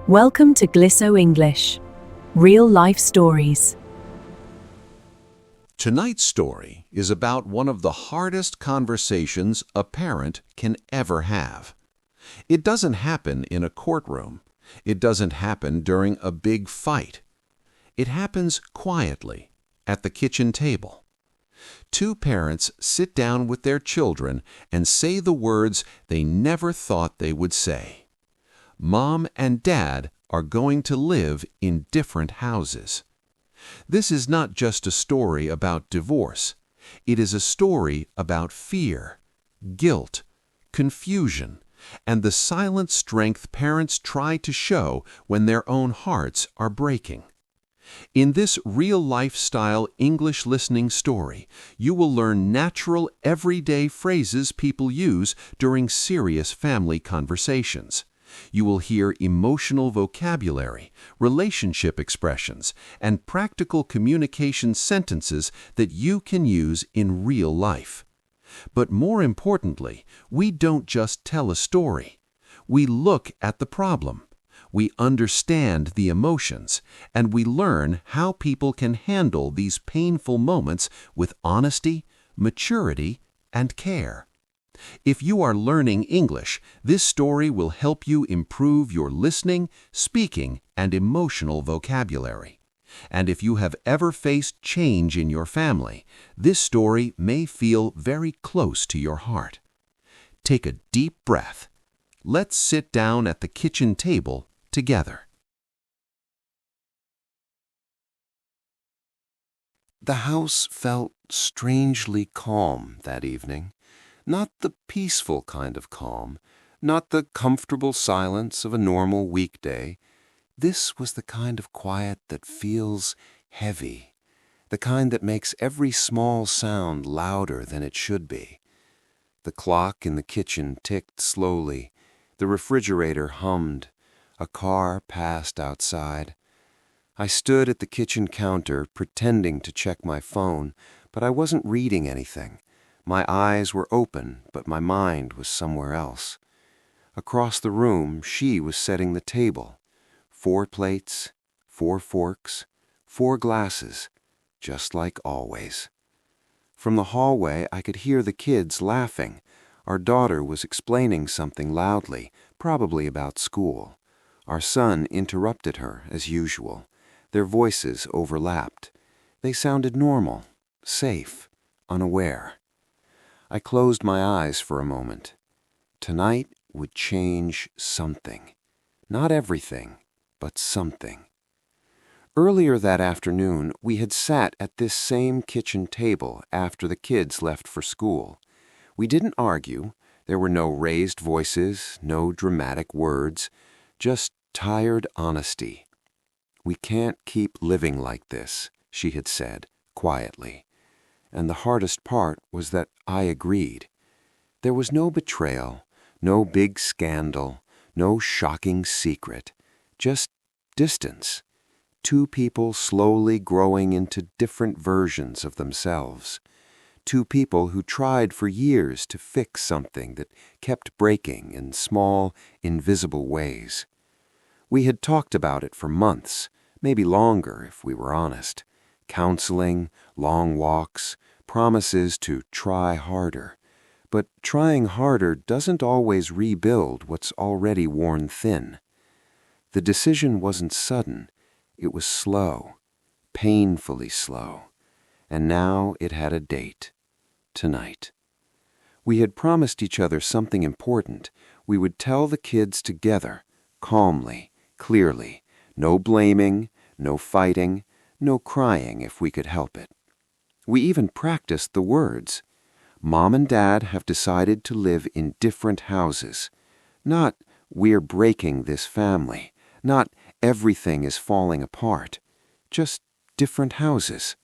Welcome to Glisso English. Real life stories. Tonight's story is about one of the hardest conversations a parent can ever have. It doesn't happen in a courtroom. It doesn't happen during a big fight. It happens quietly, at the kitchen table. Two parents sit down with their children and say the words they never thought they would say. Mom and Dad are going to live in different houses. This is not just a story about divorce. It is a story about fear, guilt, confusion, and the silent strength parents try to show when their own hearts are breaking. In this real-life-style English listening story, you will learn natural, everyday phrases people use during serious family conversations. You will hear emotional vocabulary, relationship expressions, and practical communication sentences that you can use in real life. But more importantly, we don't just tell a story. We look at the problem. We understand the emotions, and we learn how people can handle these painful moments with honesty, maturity, and care. If you are learning English, this story will help you improve your listening, speaking, and emotional vocabulary. And if you have ever faced change in your family, this story may feel very close to your heart. Take a deep breath. Let's sit down at the kitchen table together. The house felt strangely calm that evening. Not the peaceful kind of calm, not the comfortable silence of a normal weekday. This was the kind of quiet that feels heavy, the kind that makes every small sound louder than it should be. The clock in the kitchen ticked slowly. The refrigerator hummed. A car passed outside. I stood at the kitchen counter pretending to check my phone, but I wasn't reading anything. My eyes were open, but my mind was somewhere else. Across the room, she was setting the table. 4 plates, 4 forks, 4 glasses, just like always. From the hallway, I could hear the kids laughing. Our daughter was explaining something loudly, probably about school. Our son interrupted her, as usual. Their voices overlapped. They sounded normal, safe, unaware. I closed my eyes for a moment. Tonight would change something. Not everything, but something. Earlier that afternoon, we had sat at this same kitchen table after the kids left for school. We didn't argue. There were no raised voices, no dramatic words, just tired honesty. "We can't keep living like this," she had said, quietly. And the hardest part was that I agreed. There was no betrayal, no big scandal, no shocking secret, just distance. 2 people slowly growing into different versions of themselves. 2 people who tried for years to fix something that kept breaking in small, invisible ways. We had talked about it for months, maybe longer if we were honest. Counseling, long walks, promises to try harder. But trying harder doesn't always rebuild what's already worn thin. The decision wasn't sudden. It was slow, painfully slow. And now it had a date. Tonight. We had promised each other something important. We would tell the kids together, calmly, clearly. No blaming, no fighting, no crying if we could help it. We even practiced the words. Mom and Dad have decided to live in different houses. Not, we're breaking this family. Not, everything is falling apart. Just different houses.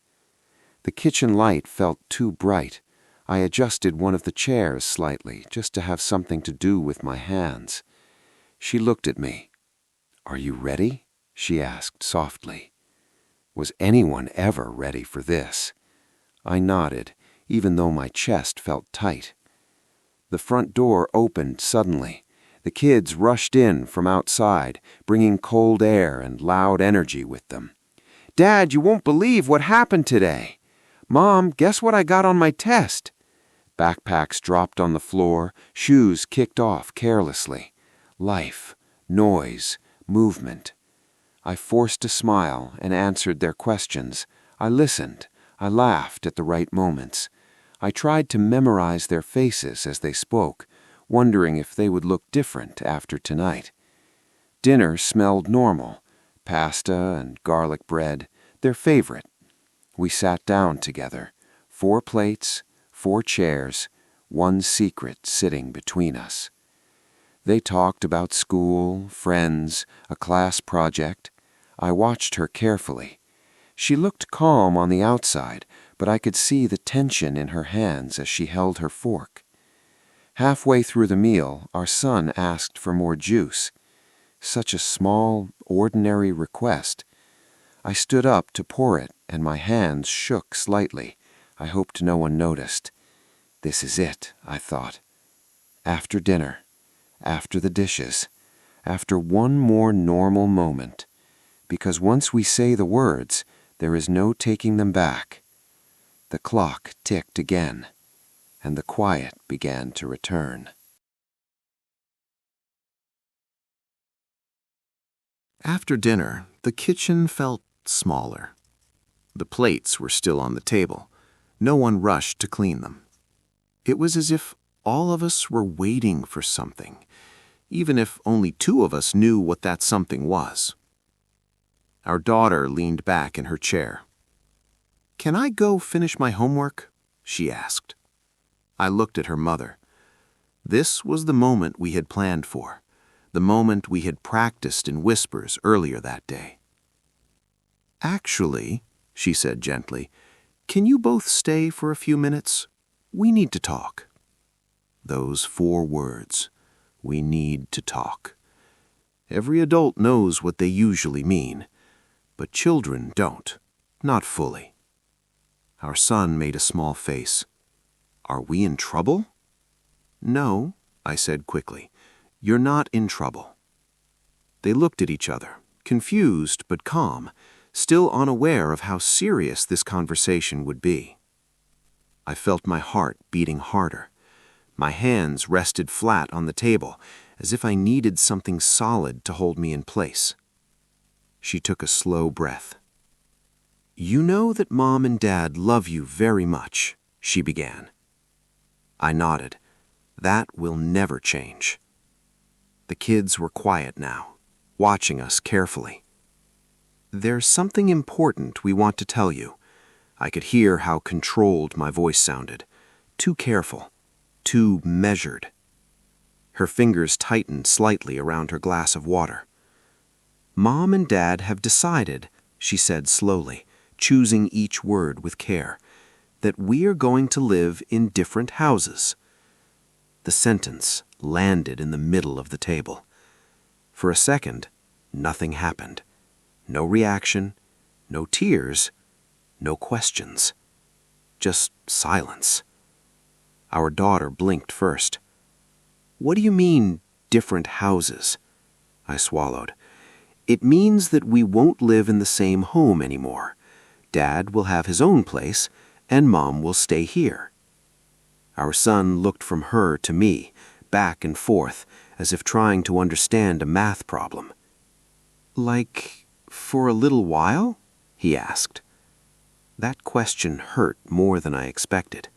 The kitchen light felt too bright. I adjusted one of the chairs slightly, just to have something to do with my hands. She looked at me. "Are you ready?" she asked softly. Was anyone ever ready for this? I nodded, even though my chest felt tight. The front door opened suddenly. The kids rushed in from outside, bringing cold air and loud energy with them. "Dad, you won't believe what happened today." "Mom, guess what I got on my test?" Backpacks dropped on the floor, shoes kicked off carelessly. Life, noise, movement. I forced a smile and answered their questions. I listened. I laughed at the right moments. I tried to memorize their faces as they spoke, wondering if they would look different after tonight. Dinner smelled normal. Pasta and garlic bread, their favorite. We sat down together. 4 plates, 4 chairs, 1 secret sitting between us. They talked about school, friends, a class project. I watched her carefully. She looked calm on the outside, but I could see the tension in her hands as she held her fork. Halfway through the meal, our son asked for more juice. Such a small, ordinary request. I stood up to pour it, and my hands shook slightly. I hoped no one noticed. This is it, I thought. After dinner, after the dishes, after one more normal moment. Because once we say the words, there is no taking them back. The clock ticked again, and the quiet began to return. After dinner, the kitchen felt smaller. The plates were still on the table. No one rushed to clean them. It was as if all of us were waiting for something, even if only 2 of us knew what that something was. Our daughter leaned back in her chair. "Can I go finish my homework?" she asked. I looked at her mother. This was the moment we had planned for, the moment we had practiced in whispers earlier that day. "Actually," she said gently, "can you both stay for a few minutes? We need to talk." Those 4 words, "we need to talk." Every adult knows what they usually mean, but children don't, not fully. Our son made a small face. "Are we in trouble?" "No," I said quickly. "You're not in trouble." They looked at each other, confused but calm, still unaware of how serious this conversation would be. I felt my heart beating harder. My hands rested flat on the table, as if I needed something solid to hold me in place. She took a slow breath. "You know that Mom and Dad love you very much," she began. I nodded. "That will never change." The kids were quiet now, watching us carefully. "There's something important we want to tell you." I could hear how controlled my voice sounded. Too careful, too measured. Her fingers tightened slightly around her glass of water. "Mom and Dad have decided," she said slowly, choosing each word with care, "that we are going to live in different houses." The sentence landed in the middle of the table. For a second, nothing happened. No reaction, no tears, no questions. Just silence. Our daughter blinked first. "What do you mean, different houses?" I swallowed. "It means that we won't live in the same home anymore. Dad will have his own place, and Mom will stay here." Our son looked from her to me, back and forth, as if trying to understand a math problem. "Like, for a little while?" he asked. That question hurt more than I expected.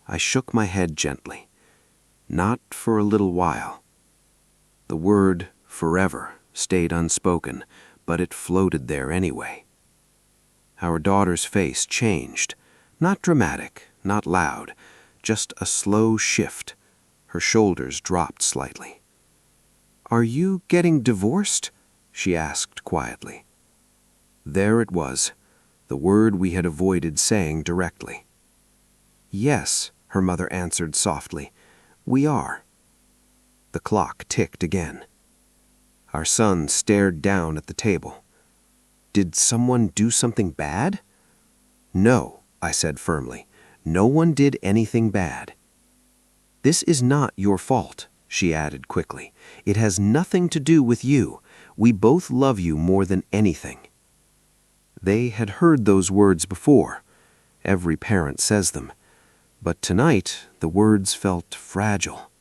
I shook my head gently. Not for a little while. The word forever stayed unspoken, but it floated there anyway. Our daughter's face changed. Not dramatic, not loud, just a slow shift. Her shoulders dropped slightly. "Are you getting divorced?" she asked quietly. There it was, the word we had avoided saying directly. "Yes," her mother answered softly, "we are." The clock ticked again. Our son stared down at the table. "Did someone do something bad?" "No," I said firmly. "No one did anything bad." "This is not your fault," she added quickly. "It has nothing to do with you. We both love you more than anything." They had heard those words before. Every parent says them. But tonight, the words felt fragile.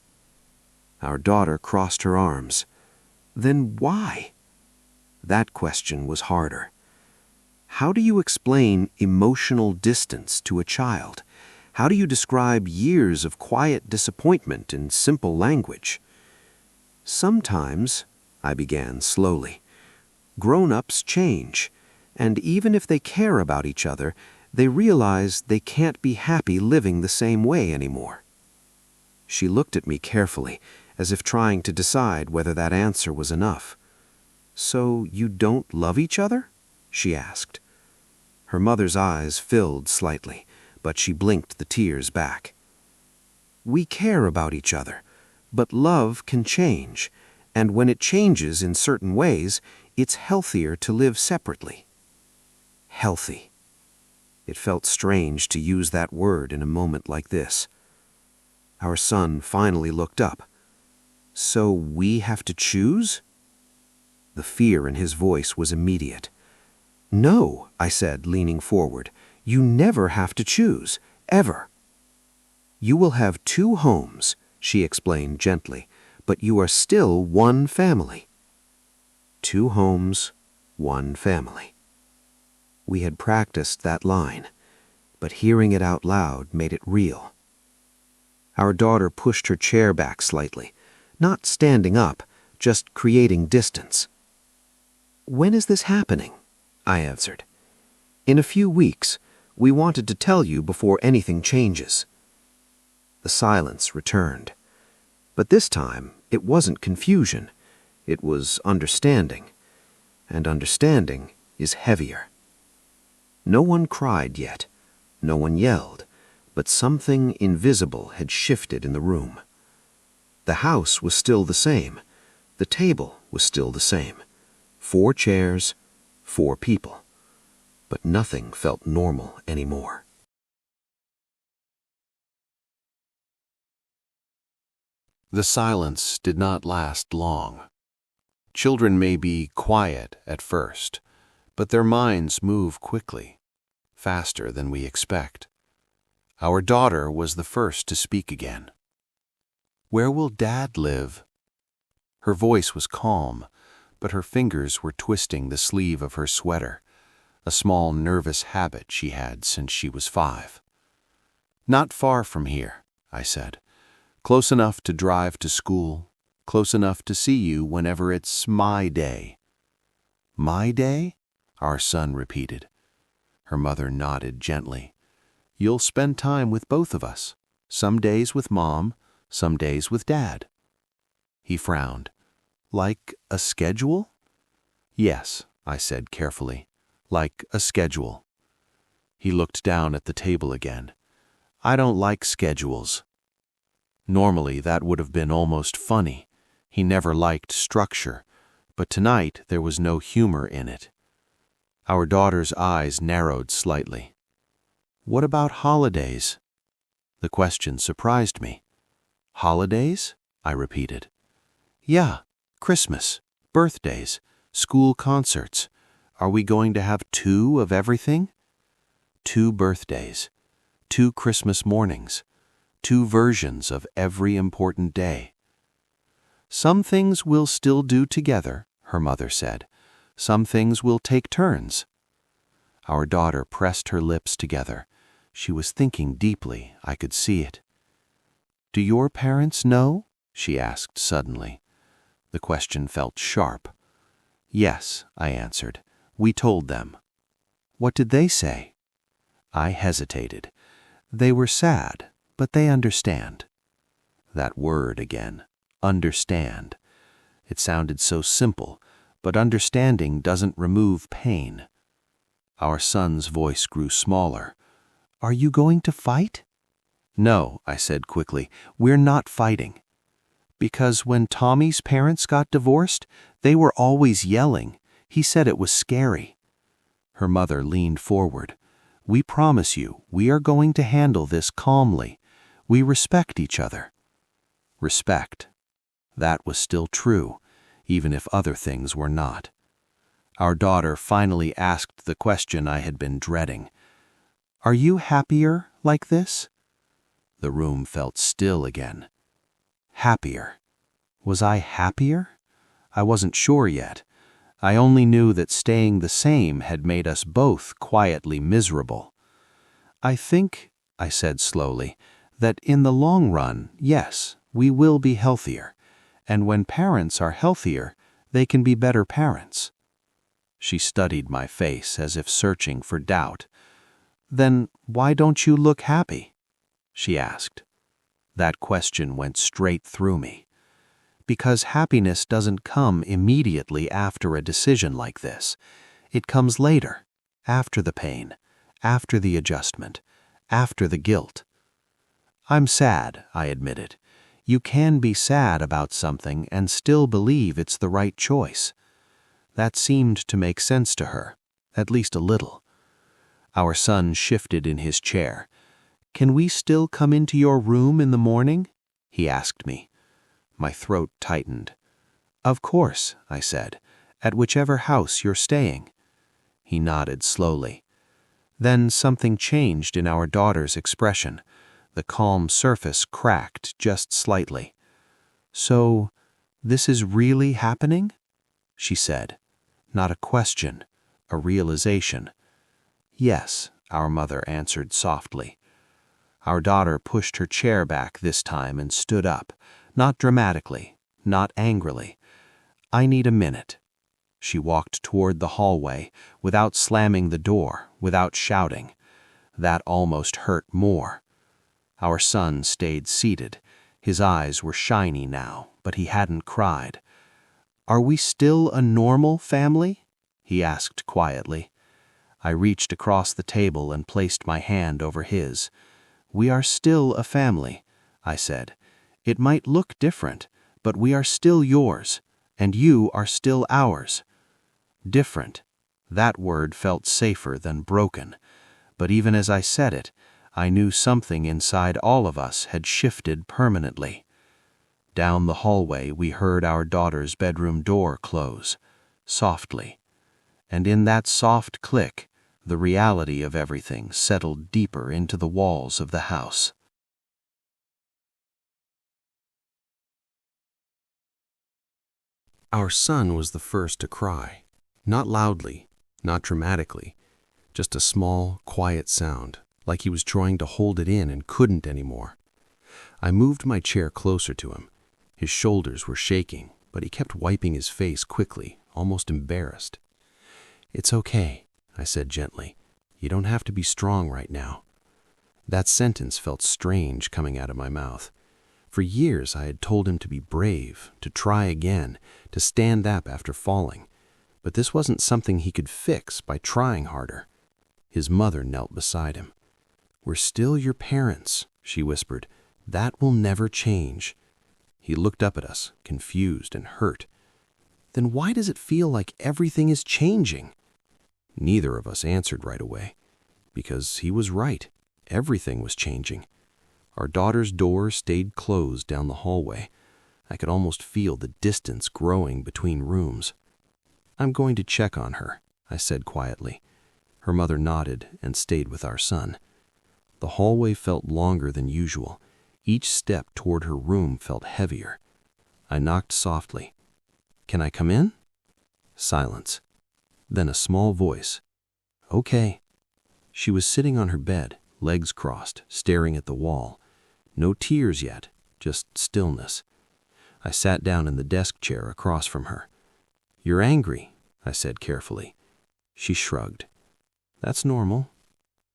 Our daughter crossed her arms. Then why? That question was harder. How do you explain emotional distance to a child? How do you describe years of quiet disappointment in simple language? "Sometimes," I began slowly, "grown-ups change, and even if they care about each other, they realize they can't be happy living the same way anymore." She looked at me carefully, as if trying to decide whether that answer was enough. "So you don't love each other?" she asked. Her mother's eyes filled slightly, but she blinked the tears back. "We care about each other, but love can change, and when it changes in certain ways, it's healthier to live separately." Healthy. It felt strange to use that word in a moment like this. Our son finally looked up. "So we have to choose?" The fear in his voice was immediate. "No," I said, leaning forward. "You never have to choose, ever." "You will have 2 homes," she explained gently, "but you are still one family." 2 homes, 1 family. We had practiced that line, but hearing it out loud made it real. Our daughter pushed her chair back slightly, not standing up, just creating distance. "When is this happening?" I answered. "In a few weeks. We wanted to tell you before anything changes." The silence returned. But this time, it wasn't confusion. It was understanding. And understanding is heavier. No one cried yet. No one yelled. But something invisible had shifted in the room. The house was still the same. The table was still the same. 4 chairs, 4 people. But nothing felt normal anymore. The silence did not last long. Children may be quiet at first, but their minds move quickly, faster than we expect. Our daughter was the first to speak again. "Where will Dad live?" Her voice was calm, but her fingers were twisting the sleeve of her sweater, a small nervous habit she had since she was 5. "Not far from here," I said. "Close enough to drive to school, close enough to see you whenever it's my day." "My day?" our son repeated. Her mother nodded gently. "You'll spend time with both of us, some days with Mom, some days with Dad." He frowned. "Like a schedule?" "Yes," I said carefully, "like a schedule." He looked down at the table again. "I don't like schedules." Normally that would have been almost funny. He never liked structure, but tonight there was no humor in it. Our daughter's eyes narrowed slightly. "What about holidays?" The question surprised me. "Holidays?" I repeated. "Yeah, Christmas, birthdays, school concerts. Are we going to have 2 of everything?" 2 birthdays, 2 Christmas mornings, 2 versions of every important day. "Some things we'll still do together," her mother said. "Some things we'll take turns." Our daughter pressed her lips together. She was thinking deeply, I could see it. "Do your parents know?" she asked suddenly. The question felt sharp. "Yes," I answered. "We told them." "What did they say?" I hesitated. "They were sad, but they understand." That word again, understand. It sounded so simple, but understanding doesn't remove pain. Our son's voice grew smaller. "Are you going to fight?" "No," I said quickly, "we're not fighting." "Because when Tommy's parents got divorced, they were always yelling. He said it was scary." Her mother leaned forward. "We promise you, we are going to handle this calmly. We respect each other." Respect. That was still true, even if other things were not. Our daughter finally asked the question I had been dreading. "Are you happier like this?" The room felt still again. Happier. Was I happier? I wasn't sure yet. I only knew that staying the same had made us both quietly miserable. "I think," I said slowly, "that in the long run, yes, we will be healthier. And when parents are healthier, they can be better parents." She studied my face as if searching for doubt. "Then why don't you look happy?" she asked. That question went straight through me. Because happiness doesn't come immediately after a decision like this. It comes later, after the pain, after the adjustment, after the guilt. "I'm sad," I admitted. "You can be sad about something and still believe it's the right choice." That seemed to make sense to her, at least a little. Our son shifted in his chair. "Can we still come into your room in the morning?" he asked me. My throat tightened. "Of course," I said, "at whichever house you're staying." He nodded slowly. Then something changed in our daughter's expression. The calm surface cracked just slightly. "So, this is really happening?" she said. Not a question, a realization. "Yes," our mother answered softly. Our daughter pushed her chair back this time and stood up, not dramatically, not angrily. "I need a minute." She walked toward the hallway, without slamming the door, without shouting. That almost hurt more. Our son stayed seated. His eyes were shiny now, but he hadn't cried. "Are we still a normal family?" he asked quietly. I reached across the table and placed my hand over his. "We are still a family," I said. "It might look different, but we are still yours, and you are still ours." Different. That word felt safer than broken. But even as I said it, I knew something inside all of us had shifted permanently. Down the hallway, we heard our daughter's bedroom door close, softly. And in that soft click, the reality of everything settled deeper into the walls of the house. Our son was the first to cry. Not loudly, not dramatically, just a small, quiet sound, like he was trying to hold it in and couldn't anymore. I moved my chair closer to him. His shoulders were shaking, but he kept wiping his face quickly, almost embarrassed. "It's okay," I said gently. "You don't have to be strong right now." That sentence felt strange coming out of my mouth. For years I had told him to be brave, to try again, to stand up after falling. But this wasn't something he could fix by trying harder. His mother knelt beside him. "We're still your parents," she whispered. "That will never change." He looked up at us, confused and hurt. "Then why does it feel like everything is changing?" Neither of us answered right away. Because he was right. Everything was changing. Our daughter's door stayed closed down the hallway. I could almost feel the distance growing between rooms. "I'm going to check on her," I said quietly. Her mother nodded and stayed with our son. The hallway felt longer than usual. Each step toward her room felt heavier. I knocked softly. "Can I come in?" Silence. Then a small voice. "Okay." She was sitting on her bed, legs crossed, staring at the wall. No tears yet, just stillness. I sat down in the desk chair across from her. "You're angry," I said carefully. She shrugged. "That's normal."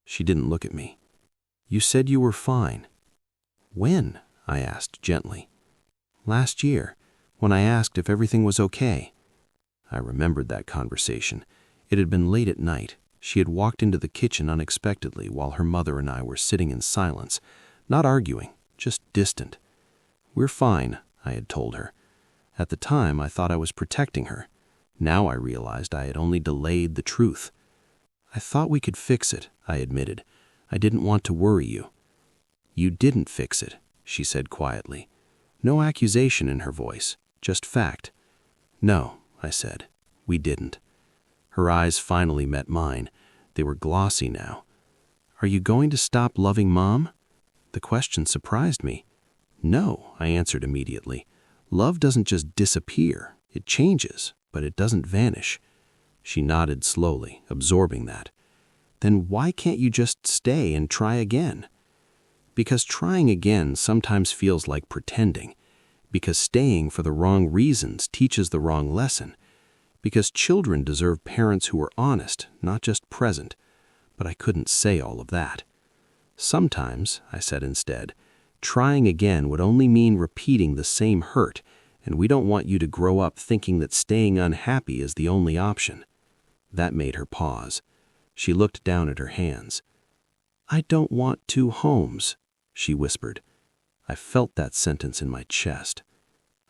She didn't look at me. "You said you were fine." "When?" I asked gently. "Last year, when I asked if everything was okay." I remembered that conversation. It had been late at night. She had walked into the kitchen unexpectedly while her mother and I were sitting in silence, not arguing, just distant. "We're fine," I had told her. At the time, I thought I was protecting her. Now I realized I had only delayed the truth. "I thought we could fix it," I admitted. "I didn't want to worry you." "You didn't fix it," she said quietly. No accusation in her voice, just fact. "No," I said, "we didn't." Her eyes finally met mine. They were glossy now. "Are you going to stop loving Mom?" The question surprised me. "No," I answered immediately. "Love doesn't just disappear. It changes, but it doesn't vanish." She nodded slowly, absorbing that. "Then why can't you just stay and try again?" Because trying again sometimes feels like pretending. Because staying for the wrong reasons teaches the wrong lesson. Because children deserve parents who are honest, not just present. But I couldn't say all of that. "Sometimes," I said instead, "trying again would only mean repeating the same hurt, and we don't want you to grow up thinking that staying unhappy is the only option." That made her pause. She looked down at her hands. "I don't want two homes," she whispered. I felt that sentence in my chest.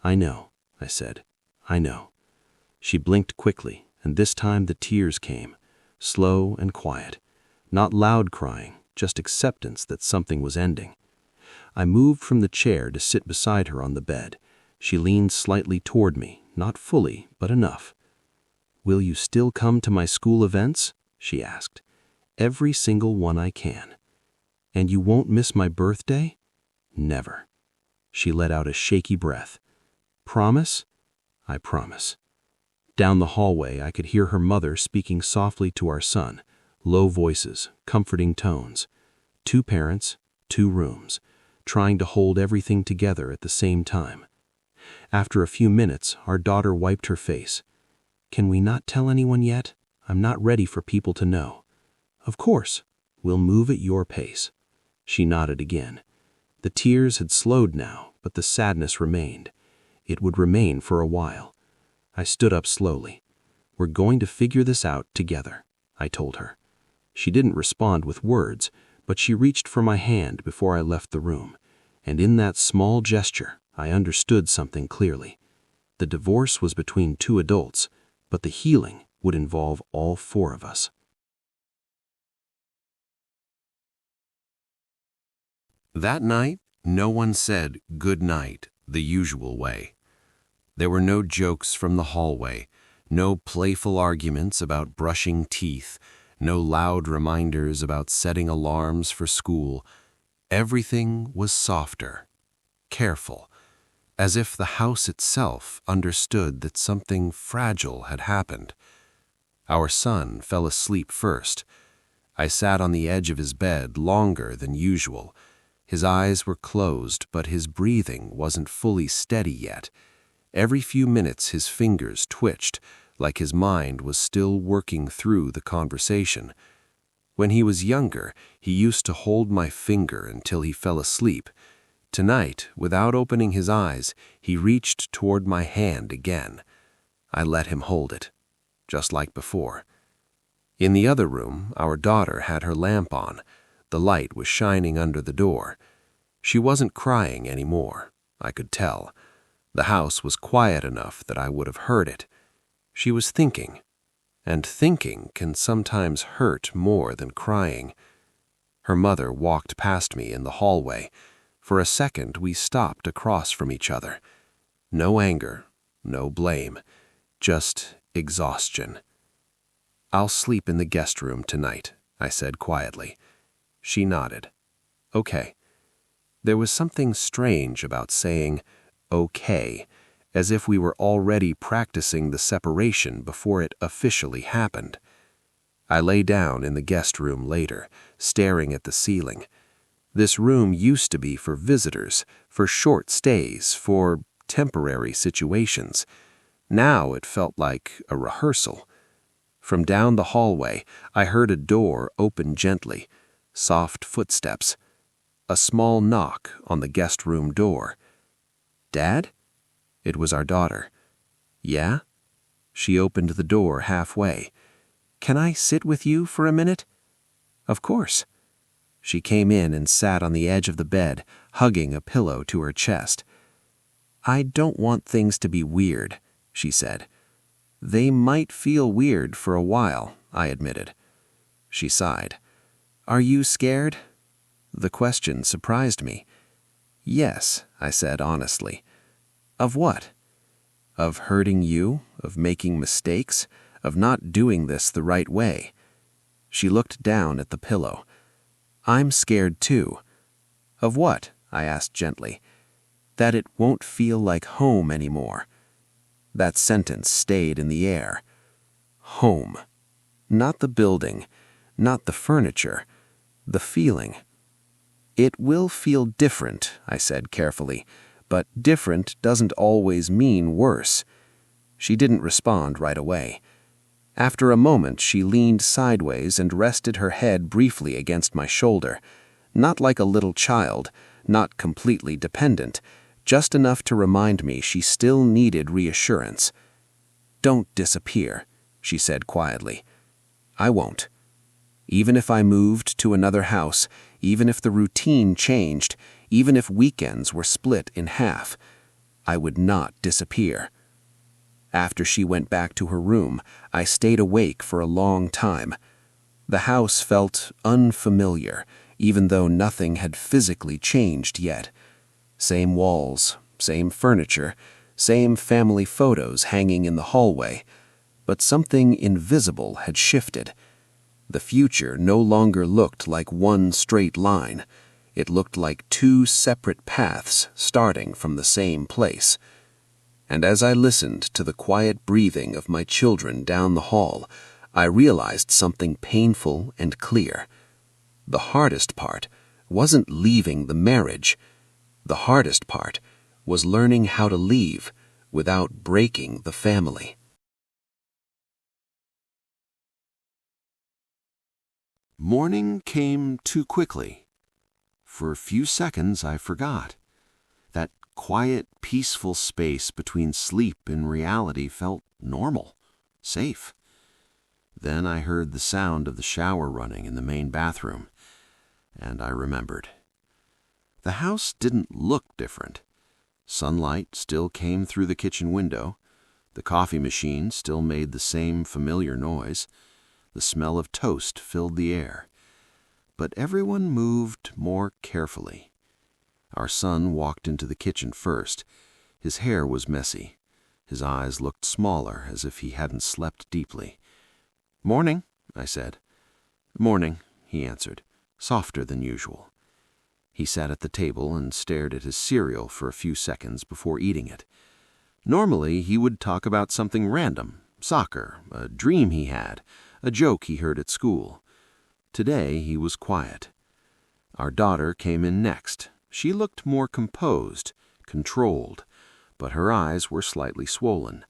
"I know," I said. "I know." She blinked quickly, and this time the tears came, slow and quiet. Not loud crying, just acceptance that something was ending. I moved from the chair to sit beside her on the bed. She leaned slightly toward me, not fully, but enough. "Will you still come to my school events?" she asked. "Every single one I can." "And you won't miss my birthday?" "Never." She let out a shaky breath. "Promise?" "I promise." Down the hallway, I could hear her mother speaking softly to our son, low voices, comforting tones. 2 parents, 2 rooms, trying to hold everything together at the same time. After a few minutes, our daughter wiped her face. "Can we not tell anyone yet? I'm not ready for people to know." "Of course. We'll move at your pace." She nodded again. The tears had slowed now, but the sadness remained. It would remain for a while. I stood up slowly. "We're going to figure this out together," I told her. She didn't respond with words, but she reached for my hand before I left the room, and in that small gesture, I understood something clearly. The divorce was between 2 adults, but the healing would involve all 4 of us. That night, no one said good night the usual way. There were no jokes from the hallway, no playful arguments about brushing teeth, no loud reminders about setting alarms for school. Everything was softer, careful, as if the house itself understood that something fragile had happened. Our son fell asleep first. I sat on the edge of his bed longer than usual. His eyes were closed, but his breathing wasn't fully steady yet. Every few minutes his fingers twitched, like his mind was still working through the conversation. When he was younger, he used to hold my finger until he fell asleep. Tonight, without opening his eyes, he reached toward my hand again. I let him hold it, just like before. In the other room, our daughter had her lamp on. The light was shining under the door. She wasn't crying anymore, I could tell. The house was quiet enough that I would have heard it. She was thinking, and thinking can sometimes hurt more than crying. Her mother walked past me in the hallway. For a second, we stopped across from each other. No anger, no blame, just exhaustion. "I'll sleep in the guest room tonight," I said quietly. She nodded. "Okay." There was something strange about saying, "okay," as if we were already practicing the separation before it officially happened. I lay down in the guest room later, staring at the ceiling. This room used to be for visitors, for short stays, for temporary situations. Now it felt like a rehearsal. From down the hallway, I heard a door open gently, soft footsteps, a small knock on the guest room door. "Dad?" It was our daughter. "Yeah?" She opened the door halfway. "Can I sit with you for a minute?" "Of course." She came in and sat on the edge of the bed, hugging a pillow to her chest. "I don't want things to be weird," she said. "They might feel weird for a while," I admitted. She sighed. "Are you scared?" The question surprised me. Yes, I said honestly. Of what? Of hurting you, of making mistakes, of not doing this the right way. She looked down at the pillow. I'm scared too. Of what? I asked gently. That it won't feel like home anymore. That sentence stayed in the air. Home. Not the building, not the furniture, the feeling. It will feel different, I said carefully, but different doesn't always mean worse. She didn't respond right away. After a moment, she leaned sideways and rested her head briefly against my shoulder, not like a little child, not completely dependent, just enough to remind me she still needed reassurance. Don't disappear, she said quietly. I won't. Even if I moved to another house, even if the routine changed, even if weekends were split in half, I would not disappear. After she went back to her room, I stayed awake for a long time. The house felt unfamiliar, even though nothing had physically changed yet. Same walls, same furniture, same family photos hanging in the hallway, but something invisible had shifted. The future no longer looked like one straight line. It looked like two separate paths starting from the same place. And as I listened to the quiet breathing of my children down the hall, I realized something painful and clear. The hardest part wasn't leaving the marriage. The hardest part was learning how to leave without breaking the family. Morning came too quickly. For a few seconds I forgot. That quiet, peaceful space between sleep and reality felt normal, safe. Then I heard the sound of the shower running in the main bathroom, and I remembered. The house didn't look different. Sunlight still came through the kitchen window. The coffee machine still made the same familiar noise. The smell of toast filled the air. But everyone moved more carefully. Our son walked into the kitchen first. His hair was messy. His eyes looked smaller, as if he hadn't slept deeply. "Morning," I said. "Morning," he answered, softer than usual. He sat at the table and stared at his cereal for a few seconds before eating it. Normally, he would talk about something random, soccer, a dream he had, a joke he heard at school. Today, he was quiet. Our daughter came in next. She looked more composed, controlled, but her eyes were slightly swollen.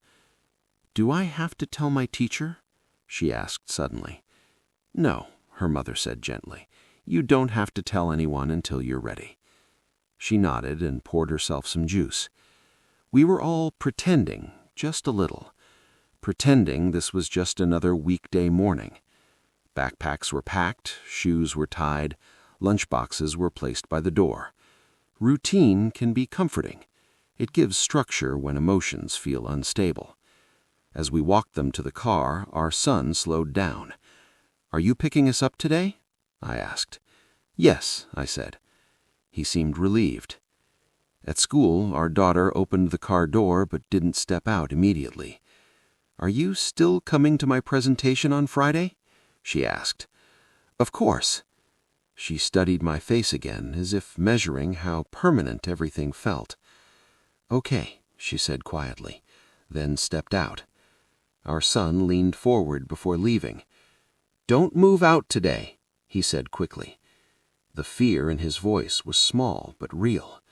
"Do I have to tell my teacher?" she asked suddenly. "No," her mother said gently. "You don't have to tell anyone until you're ready." She nodded and poured herself some juice. We were all pretending, just a little. Pretending this was just another weekday morning. Backpacks were packed, shoes were tied, lunchboxes were placed by the door. Routine can be comforting. It gives structure when emotions feel unstable. As we walked them to the car, our son slowed down. "Are you picking us up today?" I asked. "Yes," I said. He seemed relieved. At school, our daughter opened the car door but didn't step out immediately. "Are you still coming to my presentation on Friday?" she asked. "Of course." She studied my face again, as if measuring how permanent everything felt. "Okay," she said quietly, then stepped out. Our son leaned forward before leaving. "Don't move out today," he said quickly. The fear in his voice was small but real.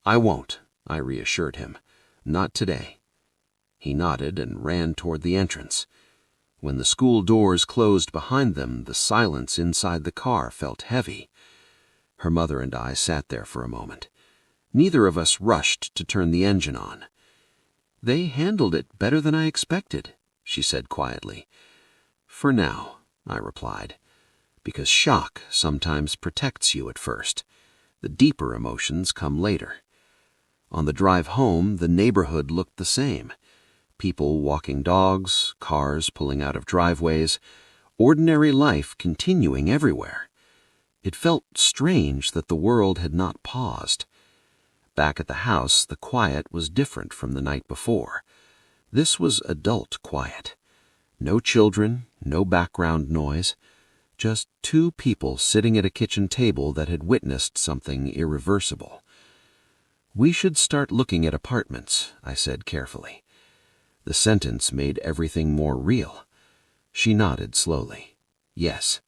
"I won't," I reassured him. "Not today." He nodded and ran toward the entrance. When the school doors closed behind them, the silence inside the car felt heavy. Her mother and I sat there for a moment. Neither of us rushed to turn the engine on. "They handled it better than I expected," she said quietly. "For now," I replied, "because shock sometimes protects you at first. The deeper emotions come later." On the drive home, the neighborhood looked the same. People walking dogs, cars pulling out of driveways, ordinary life continuing everywhere. It felt strange that the world had not paused. Back at the house, the quiet was different from the night before. This was adult quiet. No children, no background noise, just two people sitting at a kitchen table that had witnessed something irreversible. "We should start looking at apartments," I said carefully. The sentence made everything more real. She nodded slowly. Yes.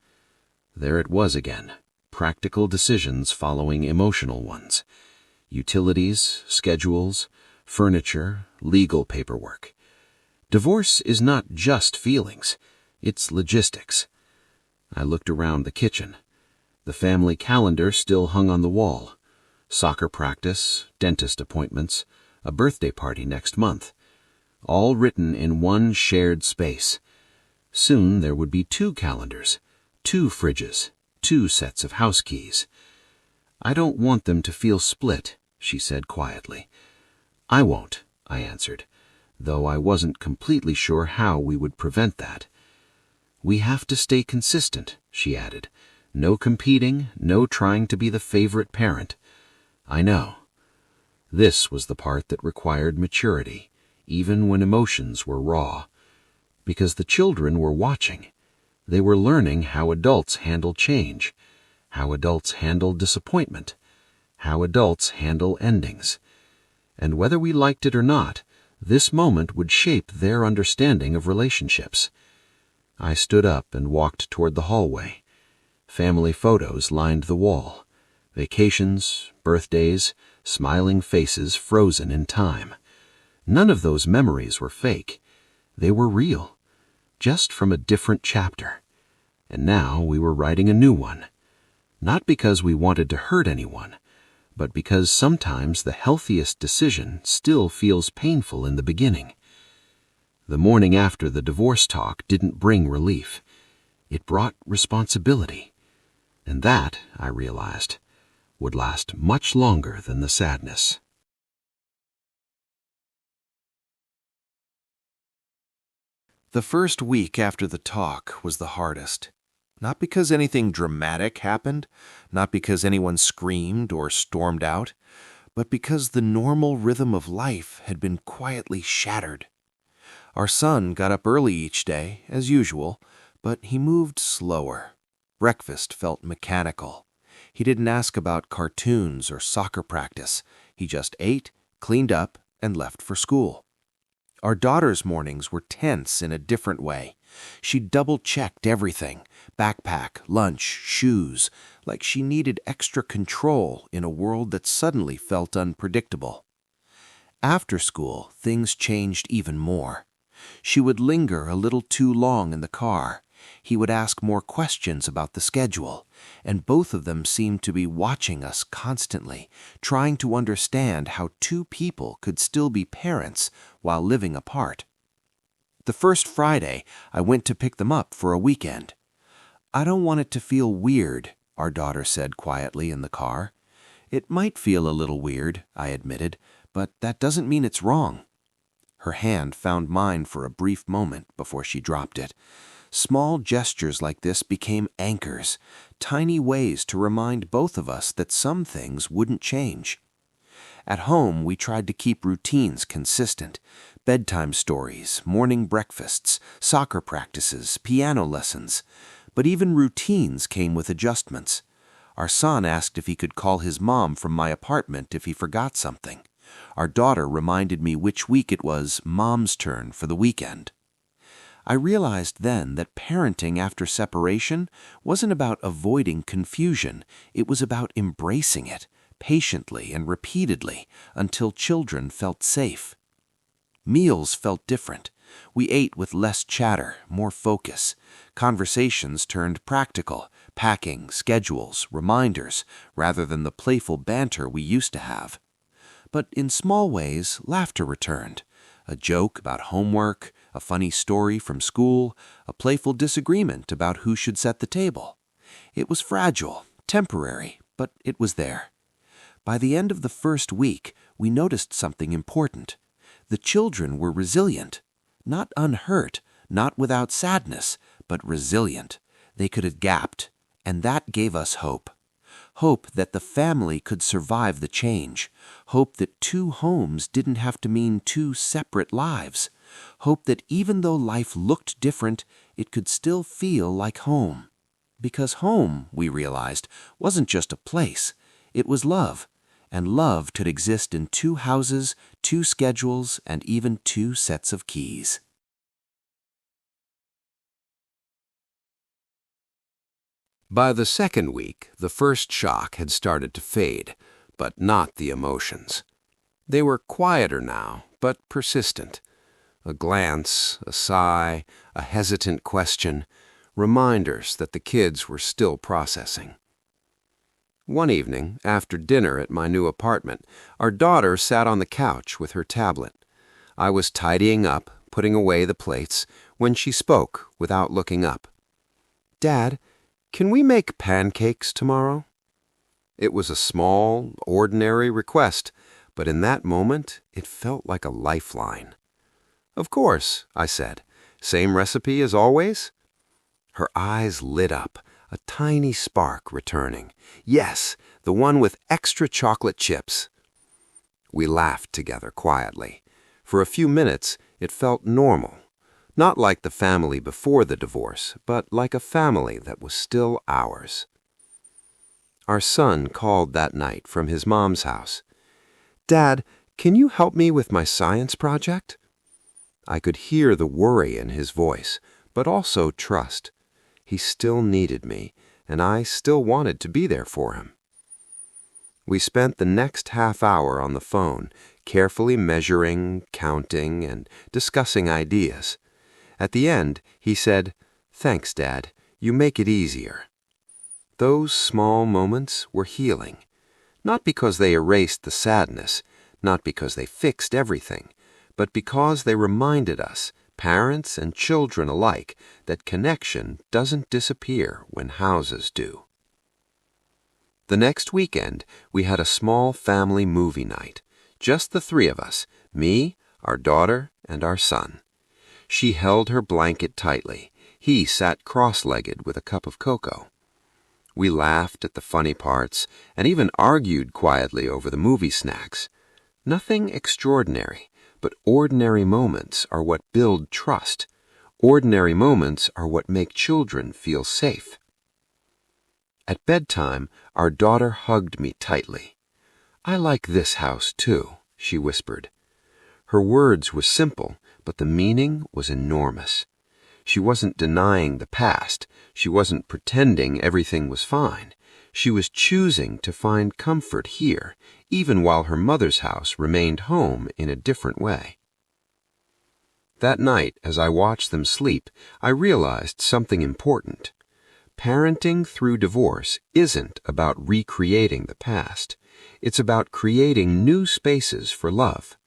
There it was again. Practical decisions following emotional ones. Utilities, schedules, furniture, legal paperwork. Divorce is not just feelings. It's logistics. I looked around the kitchen. The family calendar still hung on the wall. Soccer practice, dentist appointments, a birthday party next month. All written in one shared space. Soon there would be 2 calendars, 2 fridges, 2 sets of house keys. "I don't want them to feel split," she said quietly. "I won't," I answered, though I wasn't completely sure how we would prevent that. "We have to stay consistent," she added. "No competing, no trying to be the favorite parent." I know. This was the part that required maturity, even when emotions were raw. Because the children were watching. They were learning how adults handle change, how adults handle disappointment, how adults handle endings. And whether we liked it or not, this moment would shape their understanding of relationships. I stood up and walked toward the hallway. Family photos lined the wall. Vacations, birthdays, smiling faces frozen in time. None of those memories were fake. They were real, just from a different chapter. And now we were writing a new one. Not because we wanted to hurt anyone, but because sometimes the healthiest decision still feels painful in the beginning. The morning after the divorce talk didn't bring relief. It brought responsibility. And that, I realized, would last much longer than the sadness. The first week after the talk was the hardest. Not because anything dramatic happened, not because anyone screamed or stormed out, but because the normal rhythm of life had been quietly shattered. Our son got up early each day, as usual, but he moved slower. Breakfast felt mechanical. He didn't ask about cartoons or soccer practice. He just ate, cleaned up, and left for school. Our daughter's mornings were tense in a different way. She double-checked everything: backpack, lunch, shoes, like she needed extra control in a world that suddenly felt unpredictable. After school, things changed even more. She would linger a little too long in the car. He would ask more questions about the schedule, and both of them seemed to be watching us constantly, trying to understand how 2 people could still be parents while living apart. The first Friday, I went to pick them up for a weekend. "I don't want it to feel weird," our daughter said quietly in the car. "It might feel a little weird," I admitted, "but that doesn't mean it's wrong." Her hand found mine for a brief moment before she dropped it. Small gestures like this became anchors, tiny ways to remind both of us that some things wouldn't change. At home, we tried to keep routines consistent: bedtime stories, morning breakfasts, soccer practices, piano lessons. But even routines came with adjustments. Our son asked if he could call his mom from my apartment if he forgot something. Our daughter reminded me which week it was Mom's turn for the weekend. I realized then that parenting after separation wasn't about avoiding confusion. It was about embracing it, patiently and repeatedly, until children felt safe. Meals felt different. We ate with less chatter, more focus. Conversations turned practical, packing, schedules, reminders, rather than the playful banter we used to have. But in small ways, laughter returned. A joke about homework, a funny story from school, a playful disagreement about who should set the table. It was fragile, temporary, but it was there. By the end of the first week, we noticed something important. The children were resilient. Not unhurt, not without sadness, but resilient. They could adapt, and that gave us hope. Hope that the family could survive the change. Hope that two homes didn't have to mean two separate lives. Hope that even though life looked different, it could still feel like home. Because home, we realized, wasn't just a place. It was love. And love could exist in two houses, two schedules, and even two sets of keys. By the second week, the first shock had started to fade, but not the emotions. They were quieter now, but persistent. A glance, a sigh, a hesitant question, reminders that the kids were still processing. One evening, after dinner at my new apartment, our daughter sat on the couch with her tablet. I was tidying up, putting away the plates, when she spoke without looking up. "Dad, can we make pancakes tomorrow?" It was a small, ordinary request, but in that moment it felt like a lifeline. "Of course," I said. "Same recipe as always?" Her eyes lit up, a tiny spark returning. "Yes, the one with extra chocolate chips." We laughed together quietly. For a few minutes, it felt normal. Not like the family before the divorce, but like a family that was still ours. Our son called that night from his mom's house. "Dad, can you help me with my science project?" I could hear the worry in his voice, but also trust. He still needed me, and I still wanted to be there for him. We spent the next half hour on the phone, carefully measuring, counting, and discussing ideas. At the end, he said, "Thanks, Dad. You make it easier." Those small moments were healing. Not because they erased the sadness, not because they fixed everything, but because they reminded us, parents and children alike, that connection doesn't disappear when houses do. The next weekend, we had a small family movie night. Just the three of us, me, our daughter, and our son. She held her blanket tightly. He sat cross-legged with a cup of cocoa. We laughed at the funny parts and even argued quietly over the movie snacks. Nothing extraordinary, but ordinary moments are what build trust. Ordinary moments are what make children feel safe. At bedtime, our daughter hugged me tightly. "I like this house, too," she whispered. Her words were simple, but the meaning was enormous. She wasn't denying the past. She wasn't pretending everything was fine. She was choosing to find comfort here, even while her mother's house remained home in a different way. That night, as I watched them sleep, I realized something important. Parenting through divorce isn't about recreating the past. It's about creating new spaces for love.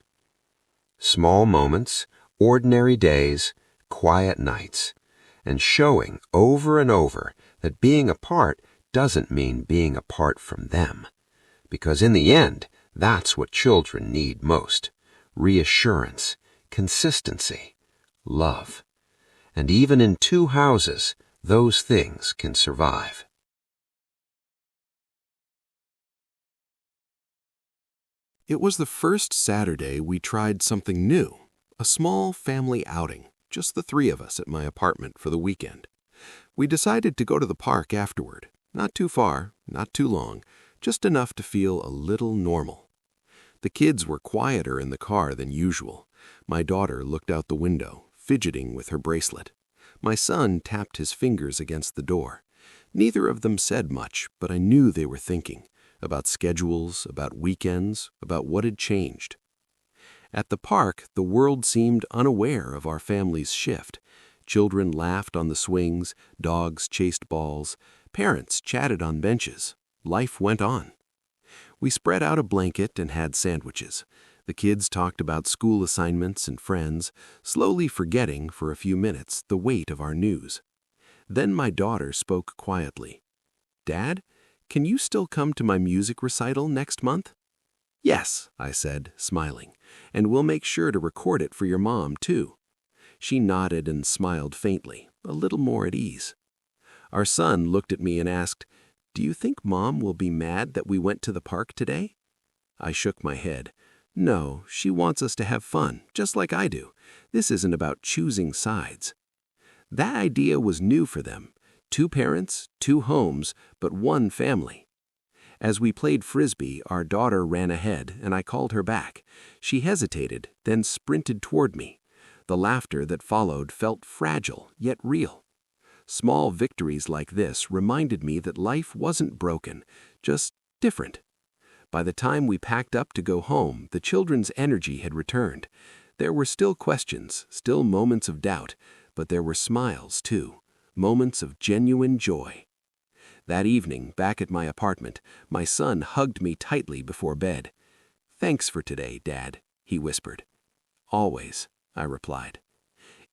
Small moments, ordinary days, quiet nights, and showing over and over that being apart doesn't mean being apart from them. Because in the end, that's what children need most: reassurance, consistency, love. And even in two houses, those things can survive. It was the first Saturday we tried something new, a small family outing, just the three of us at my apartment for the weekend. We decided to go to the park afterward, not too far, not too long, just enough to feel a little normal. The kids were quieter in the car than usual. My daughter looked out the window, fidgeting with her bracelet. My son tapped his fingers against the door. Neither of them said much, but I knew they were thinking about schedules, about weekends, about what had changed. At the park, the world seemed unaware of our family's shift. Children laughed on the swings, dogs chased balls, parents chatted on benches. Life went on. We spread out a blanket and had sandwiches. The kids talked about school assignments and friends, slowly forgetting for a few minutes the weight of our news. Then my daughter spoke quietly. "Dad, can you still come to my music recital next month?" "Yes," I said, smiling, "and we'll make sure to record it for your mom, too." She nodded and smiled faintly, a little more at ease. Our son looked at me and asked, "Do you think Mom will be mad that we went to the park today?" I shook my head. "No, she wants us to have fun, just like I do. This isn't about choosing sides." That idea was new for them. 2 parents, 2 homes, but 1 family. As we played frisbee, our daughter ran ahead, and I called her back. She hesitated, then sprinted toward me. The laughter that followed felt fragile, yet real. Small victories like this reminded me that life wasn't broken, just different. By the time we packed up to go home, the children's energy had returned. There were still questions, still moments of doubt, but there were smiles, too, moments of genuine joy. That evening, back at my apartment, my son hugged me tightly before bed. "Thanks for today, Dad," he whispered. "Always," I replied.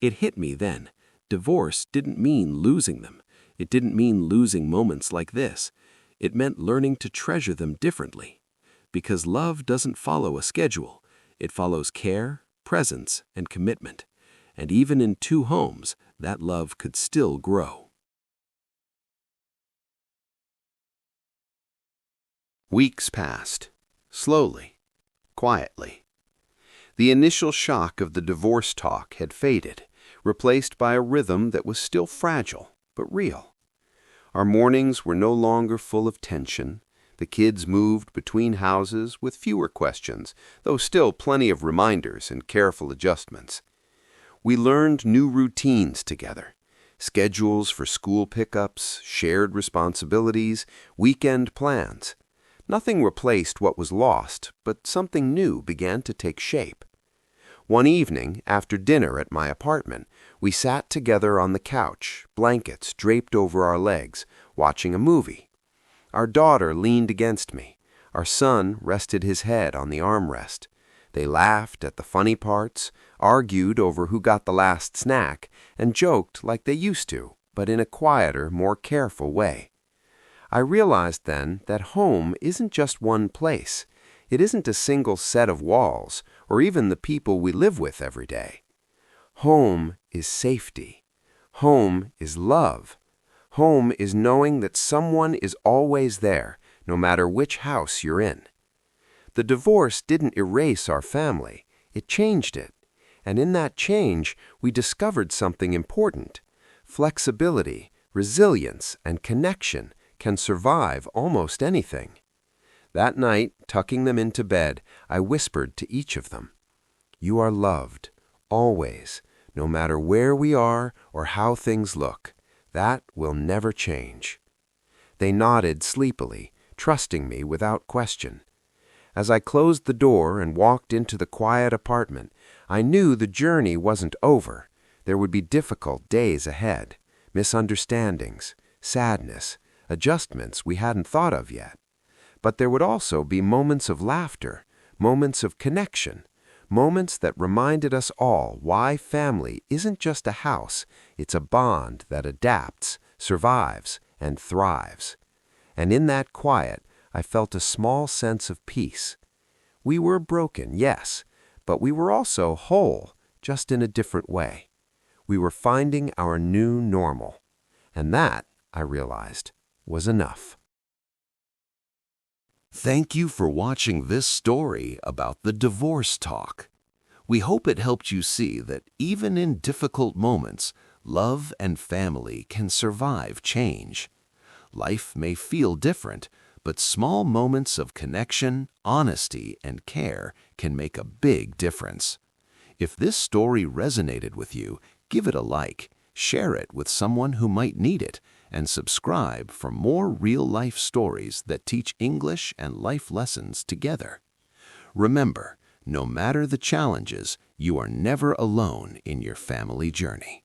It hit me then. Divorce didn't mean losing them. It didn't mean losing moments like this. It meant learning to treasure them differently. Because love doesn't follow a schedule. It follows care, presence, and commitment. And even in 2 homes, that love could still grow. Weeks passed, slowly, quietly. The initial shock of the divorce talk had faded, replaced by a rhythm that was still fragile, but real. Our mornings were no longer full of tension. The kids moved between houses with fewer questions, though still plenty of reminders and careful adjustments. We learned new routines together. Schedules for school pickups, shared responsibilities, weekend plans. Nothing replaced what was lost, but something new began to take shape. One evening, after dinner at my apartment, we sat together on the couch, blankets draped over our legs, watching a movie. Our daughter leaned against me. Our son rested his head on the armrest. They laughed at the funny parts, argued over who got the last snack, and joked like they used to, but in a quieter, more careful way. I realized then that home isn't just one place. It isn't a single set of walls, or even the people we live with every day. Home is safety. Home is love. Home is knowing that someone is always there, no matter which house you're in. The divorce didn't erase our family. It changed it. And in that change, we discovered something important. Flexibility, resilience, and connection can survive almost anything. That night, tucking them into bed, I whispered to each of them, "You are loved, always, no matter where we are or how things look. That will never change." They nodded sleepily, trusting me without question. As I closed the door and walked into the quiet apartment, I knew the journey wasn't over. There would be difficult days ahead, misunderstandings, sadness, adjustments we hadn't thought of yet. But there would also be moments of laughter, moments of connection, moments that reminded us all why family isn't just a house, it's a bond that adapts, survives, and thrives. And in that quiet, I felt a small sense of peace. We were broken, yes, but we were also whole, just in a different way. We were finding our new normal. And that, I realized, was enough. Thank you for watching this story about the divorce talk. We hope it helped you see that even in difficult moments, love and family can survive change. Life may feel different, but small moments of connection, honesty, and care can make a big difference. If this story resonated with you, give it a like, share it with someone who might need it, and subscribe for more real-life stories that teach English and life lessons together. Remember, no matter the challenges, you are never alone in your family journey.